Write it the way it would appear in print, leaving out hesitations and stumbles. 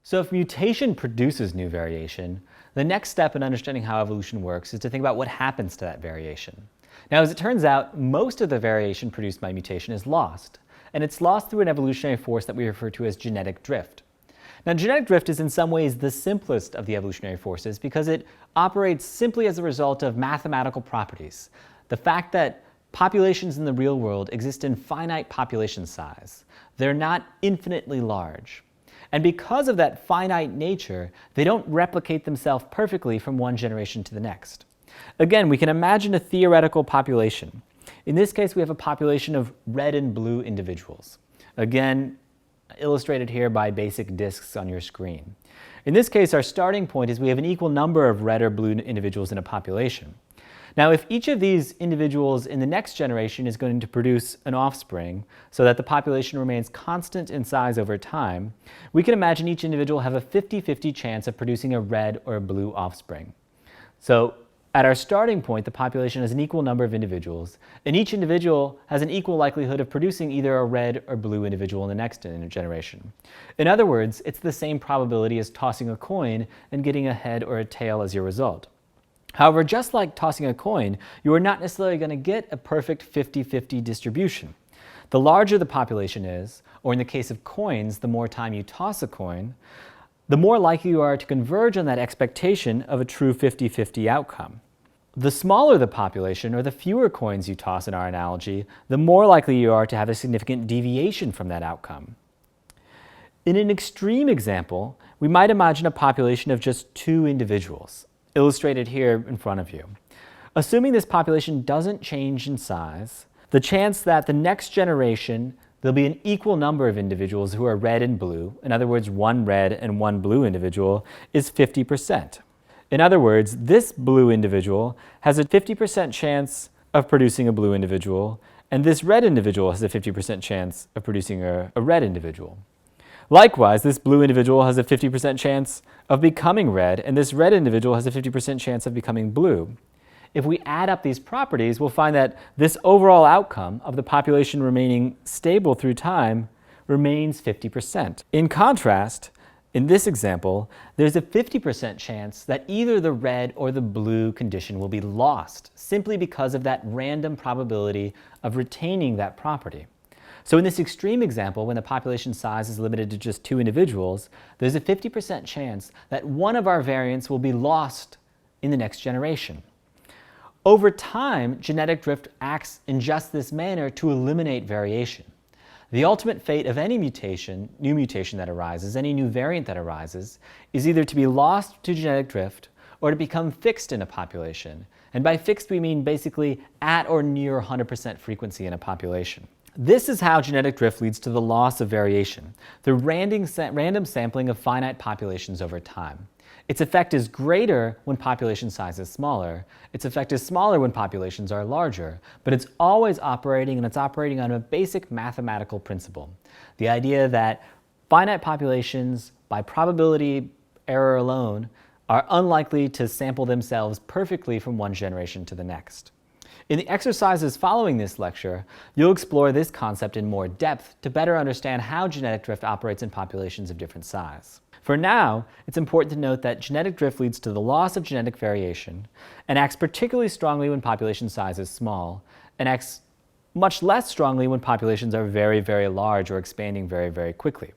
So if mutation produces new variation, the next step in understanding how evolution works is to think about what happens to that variation. Now, as it turns out, most of the variation produced by mutation is lost, and it's lost through an evolutionary force that we refer to as genetic drift. Now, genetic drift is in some ways the simplest of the evolutionary forces because it operates simply as a result of mathematical properties. The fact that populations in the real world exist in finite population size. They're not infinitely large. And because of that finite nature, they don't replicate themselves perfectly from one generation to the next. Again, we can imagine a theoretical population. In this case, we have a population of red and blue individuals. Again, illustrated here by basic disks on your screen. In this case, our starting point is we have an equal number of red or blue individuals in a population. Now, if each of these individuals in the next generation is going to produce an offspring so that the population remains constant in size over time, we can imagine each individual have a 50-50 chance of producing a red or a blue offspring. So at our starting point, the population has an equal number of individuals, and each individual has an equal likelihood of producing either a red or blue individual in the next generation. In other words, it's the same probability as tossing a coin and getting a head or a tail as your result. However, just like tossing a coin, you are not necessarily going to get a perfect 50-50 distribution. The larger the population is, or in the case of coins, the more time you toss a coin, the more likely you are to converge on that expectation of a true 50-50 outcome. The smaller the population, or the fewer coins you toss in our analogy, the more likely you are to have a significant deviation from that outcome. In an extreme example, we might imagine a population of just 2 individuals, illustrated here in front of you. Assuming this population doesn't change in size, the chance that the next generation there'll be an equal number of individuals who are red and blue, in other words, 1 red and 1 blue individual, is 50%. In other words, this blue individual has a 50% chance of producing a blue individual, and this red individual has a 50% chance of producing a red individual. Likewise, this blue individual has a 50% chance of becoming red, and this red individual has a 50% chance of becoming blue. If we add up these properties, we'll find that this overall outcome of the population remaining stable through time remains 50%. In contrast, in this example, there's a 50% chance that either the red or the blue condition will be lost simply because of that random probability of retaining that property. So in this extreme example, when the population size is limited to just 2 individuals, there's a 50% chance that one of our variants will be lost in the next generation. Over time, genetic drift acts in just this manner to eliminate variation. The ultimate fate of any mutation, new mutation that arises, any new variant that arises, is either to be lost to genetic drift or to become fixed in a population. And by fixed, we mean basically at or near 100% frequency in a population. This is how genetic drift leads to the loss of variation, the random sampling of finite populations over time. Its effect is greater when population size is smaller. Its effect is smaller when populations are larger, but it's always operating, and it's operating on a basic mathematical principle. The idea that finite populations, by probability error alone, are unlikely to sample themselves perfectly from one generation to the next. In the exercises following this lecture, you'll explore this concept in more depth to better understand how genetic drift operates in populations of different size. For now, it's important to note that genetic drift leads to the loss of genetic variation and acts particularly strongly when population size is small, and acts much less strongly when populations are very, very large or expanding very, very quickly.